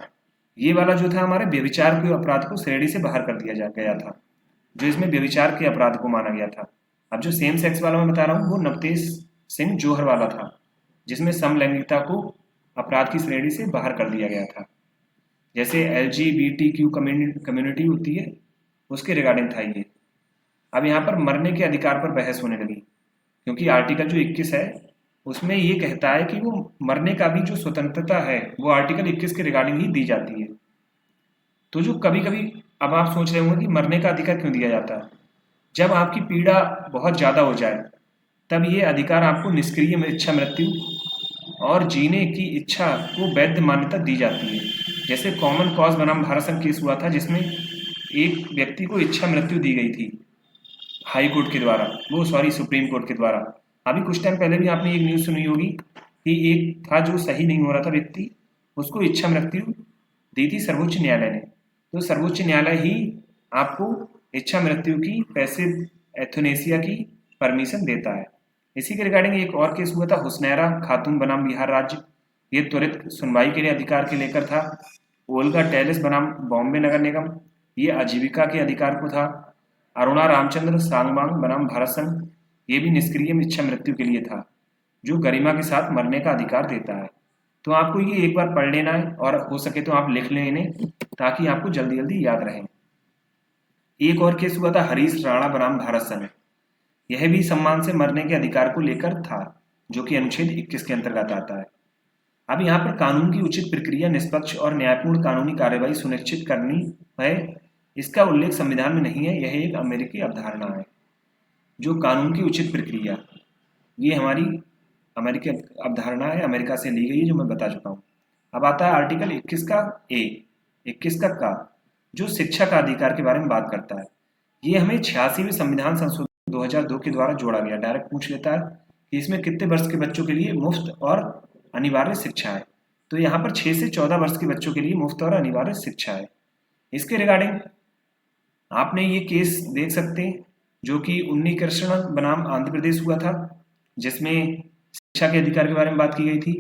ये वाला जो था हमारे व्यभिचार के अपराध को श्रेणी से बाहर कर दिया गया था, जो इसमें व्यभिचार के अपराध को माना गया था। अब जो सेम सेक्स वाला मैं बता रहा हूँ वो नवतेज सिंह जौहर वाला था, जिसमें समलैंगिकता को अपराध की श्रेणी से बाहर कर दिया गया था। जैसे LGBTQ कम्युनिटी होती है, उसके रिगार्डिंग था ये। अब यहाँ पर मरने के अधिकार पर बहस होने लगी, क्योंकि आर्टिकल जो 21 है उसमें ये कहता है कि वो मरने का भी जो स्वतंत्रता है वो आर्टिकल 21 के रिगार्डिंग ही दी जाती है। तो जो कभी कभी अब आप सोच रहे होंगे कि मरने का अधिकार क्यों दिया जाता है, जब आपकी पीड़ा बहुत ज़्यादा हो जाए तब ये अधिकार आपको निष्क्रिय इच्छा मृत्यु और जीने की इच्छा को वैध मान्यता दी जाती है। जैसे कॉमन कॉज बनाम भारत संघ केस हुआ था, जिसमें एक व्यक्ति को इच्छा मृत्यु दी गई थी हाई कोर्ट के द्वारा, वो सॉरी सुप्रीम कोर्ट के द्वारा। अभी कुछ टाइम पहले भी आपने एक न्यूज़ सुनी होगी कि एक था जो सही नहीं हो रहा था व्यक्ति, उसको इच्छा मृत्यु दी थी सर्वोच्च न्यायालय ने। तो सर्वोच्च न्यायालय ही आपको इच्छा मृत्यु की पैसिव एथोनेसिया की परमिशन देता है। इसी के रिगार्डिंग एक और केस हुआ था हुसनैरा खातून बनाम बिहार राज्य, ये त्वरित सुनवाई के लिए अधिकार के लेकर था। ओल्गा टेलिस बनाम बॉम्बे नगर निगम, ये आजीविका के अधिकार को था। अरुणा रामचंद्र सांगवांग बनाम भारत संघ, ये भी निष्क्रिय इच्छा मृत्यु के लिए था, जो गरिमा के साथ मरने का अधिकार देता है। तो आपको ये एक बार पढ़ लेना है, और हो सके तो आप लिख लें इन्हें, ताकि आपको जल्दी जल्दी याद रहे। एक और केस हुआ था हरीश राणा बनाम भारत संघ, यह भी सम्मान से मरने के अधिकार को लेकर था, जो कि अनुच्छेद 21 के अंतर्गत आता है। अब यहाँ पर कानून की उचित प्रक्रिया, निष्पक्ष और न्यायपूर्ण कानूनी कार्यवाही सुनिश्चित करनी है, इसका उल्लेख संविधान में नहीं है। यह एक अमेरिकी अवधारणा है। जो कानून की उचित प्रक्रिया, ये हमारी अमेरिकी अवधारणा है, अमेरिका से ली गई है, जो मैं बता चुका हूँ। अब आता है आर्टिकल 21 का ए, 21 का जो शिक्षा का अधिकार के बारे में बात करता है। ये हमें 86वें संविधान संशोधन 2002 के द्वारा जोड़ा गया। डायरेक्ट पूछ लेता है कि इसमें कितने वर्ष के बच्चों के लिए मुफ्त और अनिवार्य शिक्षा है। तो यहाँ पर 6 से 14 वर्ष के बच्चों के लिए मुफ्त और अनिवार्य शिक्षा है। इसके रिगार्डिंग आपने ये केस देख सकते हैं, जो कि उन्नीकृष्णन बनाम आंध्र प्रदेश हुआ था, जिसमें शिक्षा के अधिकार के बारे में बात की गई थी।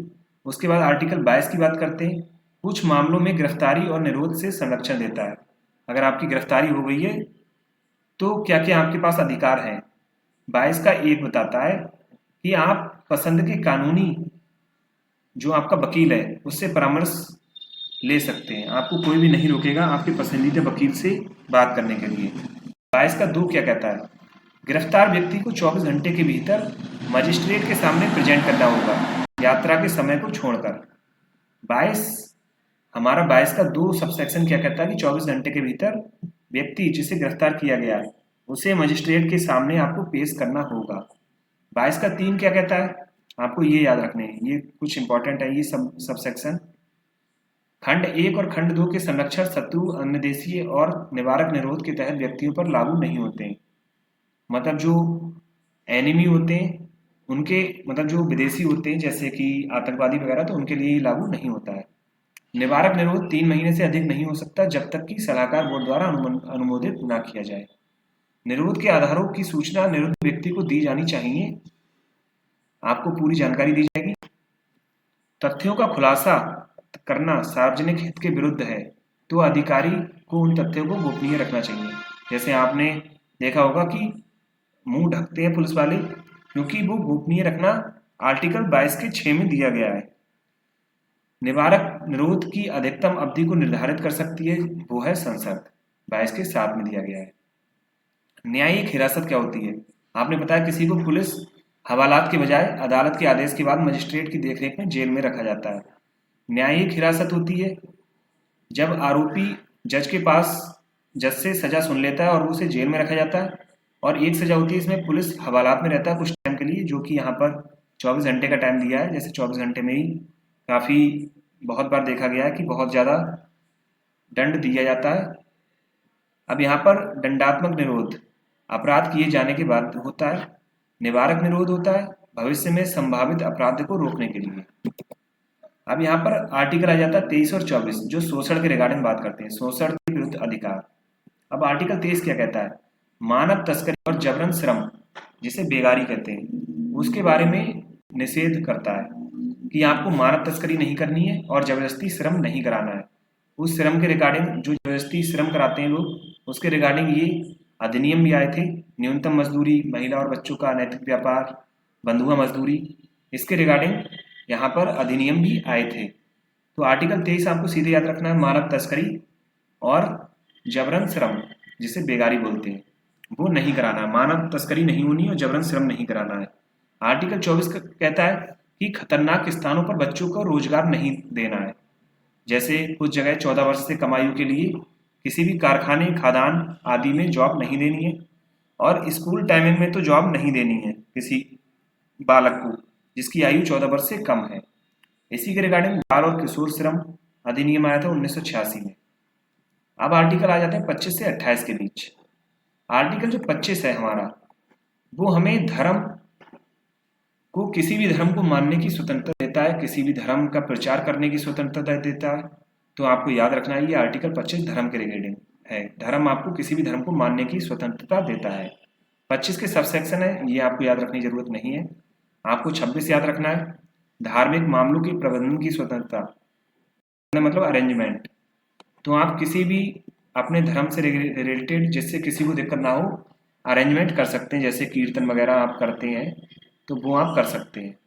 उसके बाद आर्टिकल 22 की बात करते हैं, कुछ मामलों में गिरफ्तारी और निरोध से संरक्षण देता है। अगर आपकी गिरफ्तारी हो गई है तो क्या क्या आपके पास अधिकार हैं। 22 का एक बताता है कि आप पसंद के कानूनी जो आपका वकील है उससे परामर्श ले सकते हैं, आपको कोई भी नहीं रोकेगा आपके पसंदीदा वकील से बात करने के लिए। 22 का 2 क्या कहता है, गिरफ्तार व्यक्ति को 24 घंटे के भीतर मजिस्ट्रेट के सामने प्रेजेंट करना होगा, यात्रा के समय को छोड़कर। 22 का 2 सबसेक्शन क्या कहता है कि 24 घंटे के भीतर व्यक्ति जिसे गिरफ्तार किया गया है उसे मजिस्ट्रेट के सामने आपको पेश करना होगा। 22 का 3 क्या कहता है, आपको ये याद रखने हैं, ये कुछ इंपॉर्टेंट है ये सबसेक्शन। खंड 1 और खंड 2 के संरक्षण शत्रु, अन्यदेशीय और निवारक निरोध के तहत व्यक्तियों पर लागू नहीं होते हैं। मतलब जो एनिमी होते हैं उनके, मतलब जो विदेशी होते हैं जैसे कि आतंकवादी वगैरह, तो उनके लिए लागू नहीं होता है। निवारक निरोध 3 महीने से अधिक नहीं हो सकता जब तक कि सलाहकार बोर्ड द्वारा अनुमोदित ना किया जाए। निरोध के आधारों की सूचना निरुद्ध व्यक्ति को दी जानी चाहिए, आपको पूरी जानकारी दी जाएगी। तथ्यों का खुलासा करना सार्वजनिक हित के विरुद्ध है तो अधिकारी को उन तथ्यों को गोपनीय रखना चाहिए। जैसे आपने देखा होगा कि मुंह ढकते हैं पुलिस वाले, क्योंकि वो गोपनीय रखना आर्टिकल 22 के 6 में दिया गया है। निवारक निरोध की अधिकतम अवधि को निर्धारित कर सकती है, वो है संसद। 22 के 7 में दिया गया है। न्यायिक हिरासत क्या होती है? आपने बताया किसी को पुलिस हवालात के बजाय अदालत के आदेश के बाद मजिस्ट्रेट की देखरेख में जेल में रखा जाता है। न्यायिक हिरासत होती है जब आरोपी जज के पास जज से सजा सुन लेता है और उसे जेल में रखा जाता है। और एक सजा होती है इसमें पुलिस हवालात में रहता है कुछ टाइम के लिए, जो कि यहाँ पर 24 घंटे का टाइम दिया है। जैसे 24 घंटे में ही काफ़ी बहुत बार देखा गया है कि बहुत ज़्यादा दंड दिया जाता है। अब यहाँ पर दंडात्मक निरोध अपराध किए जाने के बाद होता है। निवारक निरोध होता है भविष्य में संभावित अपराध को रोकने के लिए। अब यहाँ पर आर्टिकल आ जाता है 23 और 24 जो शोषण के रिगार्डिंग बात करते हैं, शोषण के विरुद्ध अधिकार। अब आर्टिकल 23 क्या कहता है? मानव तस्करी और जबरन श्रम जिसे बेगारी कहते हैं उसके बारे में निषेध करता है कि आपको मानव तस्करी नहीं करनी है और जबरदस्ती श्रम नहीं कराना है। उस श्रम के रिगार्डिंग जो जबरदस्ती श्रम कराते हैं लोग उसके रिगार्डिंग ये अधिनियम भी आए थे। न्यूनतम मजदूरी, महिला और बच्चों का अनैतिक व्यापार, बंधुआ मजदूरी, इसके रिगार्डिंग यहाँ पर अधिनियम भी आए थे। तो आर्टिकल 23 आपको सीधे याद रखना है, मानव तस्करी और जबरन श्रम जिसे बेगारी बोलते हैं वो नहीं कराना है। मानव तस्करी नहीं होनी और जबरन श्रम नहीं कराना है। आर्टिकल 24 कहता है कि खतरनाक स्थानों पर बच्चों को रोजगार नहीं देना है। जैसे कुछ जगह 14 वर्ष से कम आयु के लिए किसी भी कारखाने, खादान आदि में जॉब नहीं देनी है और स्कूल टाइमिंग में तो जॉब नहीं देनी है किसी बालक को जिसकी आयु 14 वर्ष से कम है। इसी के रिगार्डिंग बाल और किशोर श्रम अधिनियम आया था 1986 में। अब आर्टिकल आ जाते हैं 25 से 28 के बीच। आर्टिकल जो 25 है हमारा वो हमें धर्म को, किसी भी धर्म को मानने की स्वतंत्रता देता है, किसी भी धर्म का प्रचार करने की स्वतंत्रता देता है। तो आपको याद रखना है ये आर्टिकल 25 धर्म के रिगार्डिंग है। धर्म आपको किसी भी धर्म को मानने की स्वतंत्रता देता है। 25 के सब सेक्शन है, ये आपको याद रखने की जरूरत नहीं है। आपको 26 याद रखना है, धार्मिक मामलों के प्रबंधन की स्वतंत्रता, मतलब अरेंजमेंट। तो आप किसी भी अपने धर्म से रिलेटेड जिससे किसी को दिक्कत ना हो अरेंजमेंट कर सकते हैं। जैसे कीर्तन वगैरह आप करते हैं तो वो आप कर सकते हैं।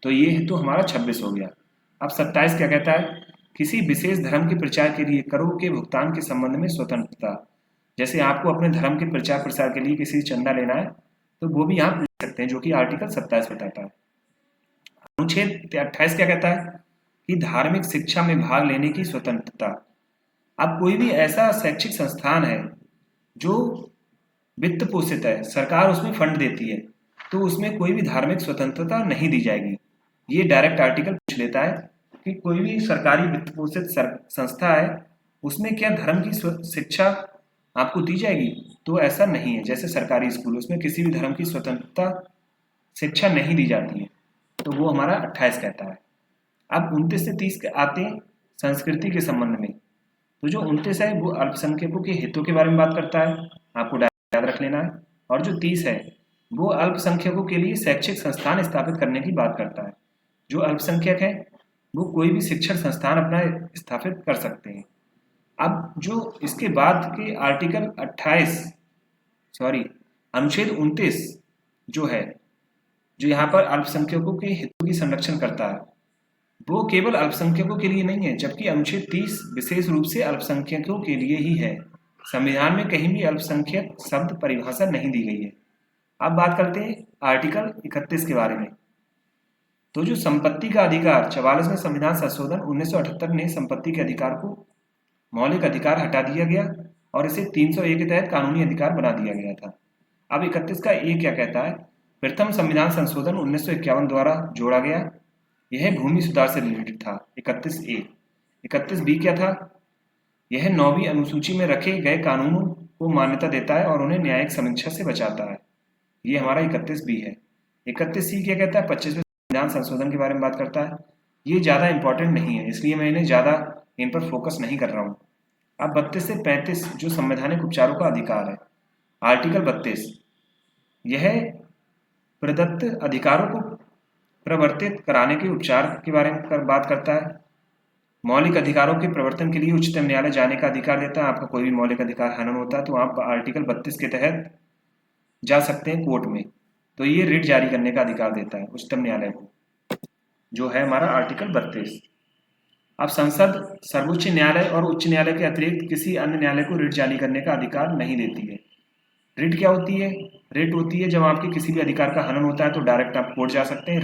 तो ये तो हमारा 26 हो गया। अब 27 क्या कहता है? किसी विशेष धर्म के प्रचार के लिए करों के भुगतान के संबंध में स्वतंत्रता। जैसे आपको अपने धर्म के प्रचार प्रसार के लिए किसी चंदा लेना है तो वो भी आप ले सकते हैं, जो कि आर्टिकल 27 बताता है। अनुच्छेद 28 क्या कहता है? कि धार्मिक शिक्षा में भाग लेने की स्वतंत्रता। अब कोई भी ऐसा शैक्षिक संस्थान है जो वित्त पोषित है, सरकार उसमें फंड देती है, तो उसमें कोई भी धार्मिक स्वतंत्रता नहीं दी जाएगी। ये डायरेक्ट आर्टिकल पूछ लेता है कि कोई भी सरकारी वित्त पोषित संस्था है उसमें क्या धर्म की शिक्षा आपको दी जाएगी? तो ऐसा नहीं है। जैसे सरकारी स्कूल उसमें किसी भी धर्म की स्वतंत्रता शिक्षा नहीं दी जाती है। तो वो हमारा 28 कहता है। अब 29 से 30 आते हैं संस्कृति के संबंध में। तो जो 29 है वो अल्पसंख्यकों के हितों के बारे में बात करता है, आपको याद रख लेना है। और जो 30 है वो अल्पसंख्यकों के लिए शैक्षिक संस्थान स्थापित करने की बात करता है। जो अल्पसंख्यक है वो कोई भी शिक्षण संस्थान अपना स्थापित कर सकते हैं। अब जो इसके बाद के आर्टिकल 28 अनुच्छेद 29 जो है, जो यहाँ पर अल्पसंख्यकों के हितों की संरक्षण करता है, वो केवल अल्पसंख्यकों के लिए नहीं है, जबकि अनुच्छेद 30 विशेष रूप से अल्पसंख्यकों के लिए ही है। संविधान में कहीं भी अल्पसंख्यक शब्द परिभाषा नहीं दी गई है। अब बात करते हैं आर्टिकल 31 के बारे में। तो जो संपत्ति का अधिकार, 44वें संविधान संशोधन 1978 ने संपत्ति के अधिकार को मौलिक अधिकार हटा दिया गया और इसे 301 के तहत कानूनी अधिकार बना दिया गया था। अब 31 का ए क्या कहता है? प्रथम संविधान संशोधन 1951 द्वारा जोड़ा गया, यह भूमि सुधार से रिलेटेड था। 31 ए। 31 बी क्या था? यह 9वीं अनुसूची में रखे गए कानूनों को मान्यता देता है और उन्हें न्यायिक समीक्षा से बचाता है। ये हमारा 31 बी है। 31 सी क्या कहता है? 25वें संविधान संशोधन के बारे में बात करता है। ये ज़्यादा इंपॉर्टेंट नहीं है, इसलिए मैं इन्हें ज़्यादा इन पर फोकस नहीं कर रहा हूँ। अब 32 से 35 जो संवैधानिक उपचारों का अधिकार है, आर्टिकल 32 यह प्रदत्त अधिकारों को प्रवर्तित कराने के उपचार के बारे में बात करता है। मौलिक अधिकारों के प्रवर्तन के लिए उच्चतम न्यायालय जाने का अधिकार देता है। आपका कोई भी मौलिक अधिकार हनन होता है तो आप आर्टिकल 32 के तहत जा सकते हैं कोर्ट में। तो ये रिट जारी करने का अधिकार देता है उच्चतम न्यायालय को, जो है हमारा आर्टिकल 32। अब संसद सर्वोच्च न्यायालय और उच्च न्यायालय के अतिरिक्त किसी अन्य न्यायालय को रिट जारी करने का अधिकार नहीं देती है। रिट क्या होती है? रिट होती है जब आपके किसी भी अधिकार का हनन होता है तो डायरेक्ट आप कोर्ट जा सकते हैं।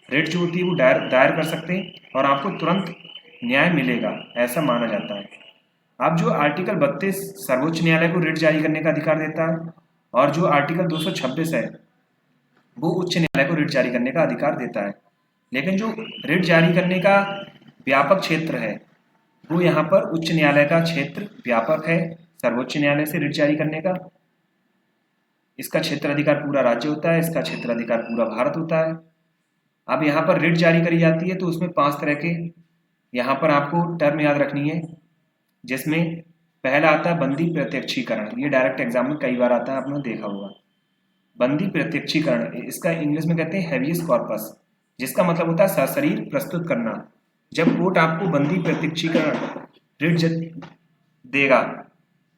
रिट जो होती है वो दायर कर सकते हैं और आपको तुरंत न्याय मिलेगा, ऐसा माना जाता है। अब जो आर्टिकल 32 सर्वोच्च न्यायालय को रिट जारी करने का अधिकार देता है और जो आर्टिकल 226 है वो उच्च न्यायालय को रिट जारी करने का अधिकार देता है। लेकिन जो रिट जारी करने का व्यापक क्षेत्र है वो यहाँ पर उच्च न्यायालय का क्षेत्र व्यापक है सर्वोच्च न्यायालय से रिट जारी करने का। इसका क्षेत्राधिकार पूरा राज्य होता है, इसका क्षेत्राधिकार पूरा भारत होता है। अब यहाँ पर रिट जारी करी जाती है तो उसमें 5 तरह के यहाँ पर आपको टर्म याद रखनी है, जिसमें पहला आता है बंदी प्रत्यक्षीकरण। ये डायरेक्ट एग्जाम में कई बार आता है, आपने देखा होगा। बंदी प्रत्यक्षीकरण, इसका इंग्लिश में कहते हैं हैबियस कॉर्पस, जिसका मतलब होता है सशरीर प्रस्तुत करना। जब कोर्ट आपको बंदी प्रत्यक्षीकरण रिट देगा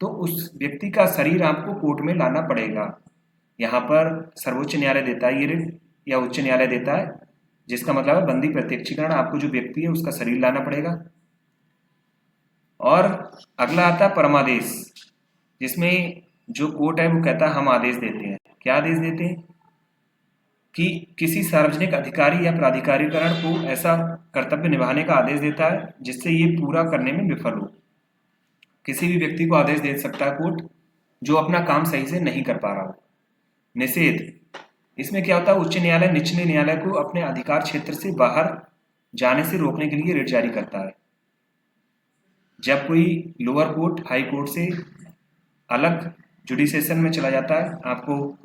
तो उस व्यक्ति का शरीर आपको कोर्ट में लाना पड़ेगा। यहाँ पर सर्वोच्च न्यायालय देता है ये रिट या उच्च न्यायालय देता है, जिसका मतलब है बंदी प्रत्यक्षीकरण, आपको जो व्यक्ति है उसका शरीर लाना पड़ेगा। और अगला आता है परमादेश, जिसमें जो कोर्ट है वो कहता है हम आदेश देते हैं। क्या आदेश देते हैं? कि किसी सार्वजनिक अधिकारी या प्राधिकारीकरण को ऐसा कर्तव्य निभाने का आदेश देता है जिससे ये पूरा करने में विफल हो। किसी भी व्यक्ति को आदेश दे सकता है कोर्ट जो अपना काम सही से नहीं कर पा रहा हो। निषेध, इसमें क्या होता है, उच्च न्यायालय निचले न्यायालय को अपने अधिकार क्षेत्र से बाहर जाने से रोकने के लिए रिट जारी करता है। जब कोई लोअर कोर्ट हाई कोर्ट से अलग जुडिसेशन में चला जाता है, आपको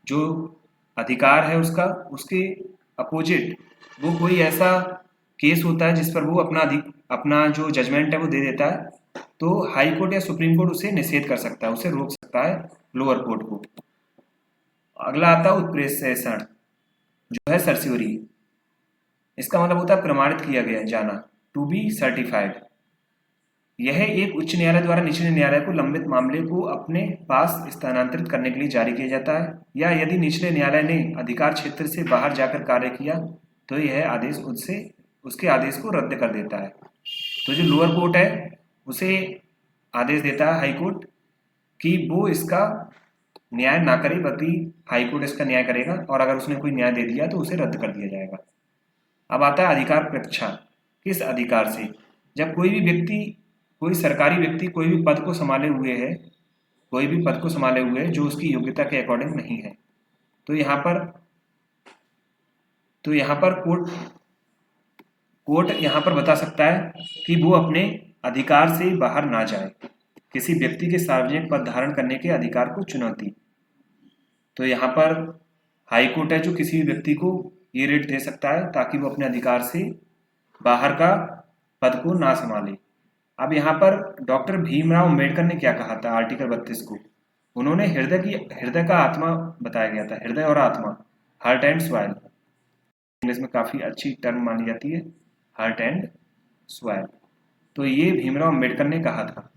जो अधिकार है उसके अपोजिट वो कोई ऐसा केस होता है जिस पर वो अपना जो जजमेंट है वो दे देता है, तो हाई कोर्ट या सुप्रीम कोर्ट उसे निषेध कर सकता है, उसे रोक सकता है लोअर कोर्ट को। अगला आता है उत्प्रेषण, जो है सर्स्योरी। इसका मतलब होता है प्रमाणित किया गया जाना, टू बी सर्टिफाइड। यह एक उच्च न्यायालय द्वारा निचले न्यायालय को लंबित मामले को अपने पास स्थानांतरित करने के लिए जारी किया जाता है, या यदि निचले न्यायालय ने अधिकार क्षेत्र से बाहर जाकर कार्य किया तो यह आदेश उसके आदेश को रद्द कर देता है। तो जो लोअर कोर्ट है उसे आदेश देता है हाई कोर्ट कि वो इसका न्याय ना करे, बल्कि हाई कोर्ट इसका न्याय करेगा, और अगर उसने कोई न्याय दे दिया तो उसे रद्द कर दिया जाएगा। अब आता है अधिकार प्रत्याख्या। किस अधिकार से? जब कोई भी व्यक्ति, कोई सरकारी व्यक्ति कोई भी पद को संभाले हुए है जो उसकी योग्यता के अकॉर्डिंग नहीं है, तो यहाँ पर कोर्ट यहाँ पर बता सकता है कि वो अपने अधिकार से बाहर ना जाए। किसी व्यक्ति के सार्वजनिक पद धारण करने के अधिकार को चुनौती, तो यहाँ पर हाई कोर्ट है जो किसी भी व्यक्ति को ये रिट दे सकता है ताकि वो अपने अधिकार से बाहर का पद को ना संभाले। अब यहाँ पर डॉक्टर भीमराव अम्बेडकर ने क्या कहा था आर्टिकल 32 को? उन्होंने हृदय का आत्मा बताया गया था, हृदय और आत्मा, हार्ट एंड सॉइल। इंग्लिश में काफी अच्छी टर्म मानी जाती है, हार्ट एंड सॉइल। तो ये भीमराव अम्बेडकर ने कहा था,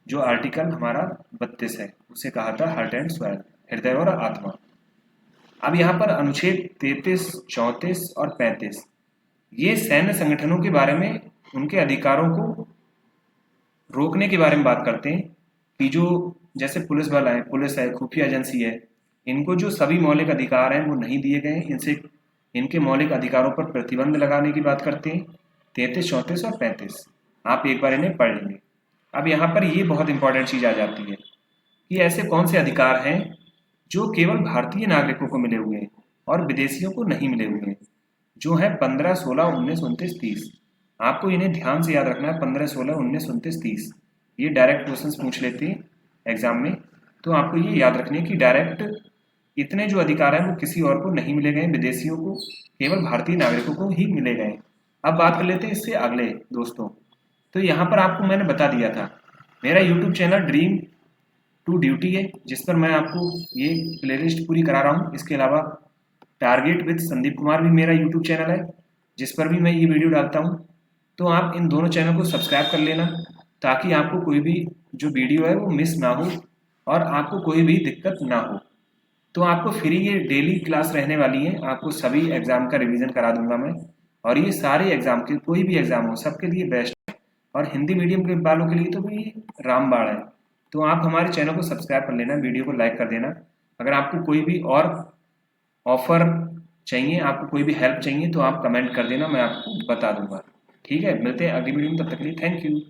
जो आर्टिकल हमारा 32 है उसे कहा था हार्ट एंड सॉइल, हृदय और आत्मा। अब यहाँ पर अनुच्छेद 33, 34 और 35 ये सैन्य संगठनों के बारे में, उनके अधिकारों को रोकने के बारे में बात करते हैं कि जो जैसे पुलिस बल है, पुलिस है, खुफिया एजेंसी है, इनको जो सभी मौलिक अधिकार हैं वो नहीं दिए गए, इनके मौलिक अधिकारों पर प्रतिबंध लगाने की बात करते हैं 33, 34 और 35। आप एक बार इन्हें पढ़ लेंगे। अब यहाँ पर ये बहुत इंपॉर्टेंट चीज आ जाती है कि ऐसे कौन से अधिकार हैं जो केवल भारतीय नागरिकों को मिले हुए हैं और विदेशियों को नहीं मिले हुए हैं, जो है 15, 16, 19, 29, 30। आपको इन्हें ध्यान से याद रखना है, 15, 16, 19, 29, 30। ये डायरेक्ट क्वेश्चंस पूछ लेते हैं एग्जाम में, तो आपको ये याद रखने की डायरेक्ट इतने जो अधिकार हैं वो किसी और को नहीं मिले गए, विदेशियों को, केवल भारतीय नागरिकों को ही मिले गए। अब बात कर लेते हैं इससे अगले दोस्तों। तो यहाँ पर आपको मैंने बता दिया था मेरा YouTube channel Dream to Duty है, जिस पर मैं आपको ये प्लेलिस्ट पूरी करा रहा हूँ। इसके अलावा टारगेट विद संदीप कुमार भी मेरा यूट्यूब चैनल है, जिस पर भी मैं ये वीडियो डालता हूँ। तो आप इन दोनों चैनल को सब्सक्राइब कर लेना ताकि आपको कोई भी जो वीडियो है वो मिस ना हो और आपको कोई भी दिक्कत ना हो। तो आपको फ्री ये डेली क्लास रहने वाली है, आपको सभी एग्जाम का रिवीजन करा दूंगा मैं। और ये सारे एग्जाम के, कोई भी एग्जाम हो, सबके लिए बेस्ट है। और हिंदी मीडियम के वालों के लिए तो भी रामबाण है। तो आप हमारे चैनल को सब्सक्राइब कर लेना, वीडियो को लाइक कर देना। अगर आपको कोई भी और ऑफर चाहिए, आपको कोई भी हेल्प चाहिए, तो आप कमेंट कर देना, मैं आपको बता दूंगा। ठीक है, मिलते हैं अगली वीडियो में, तब तक के लिए थैंक यू।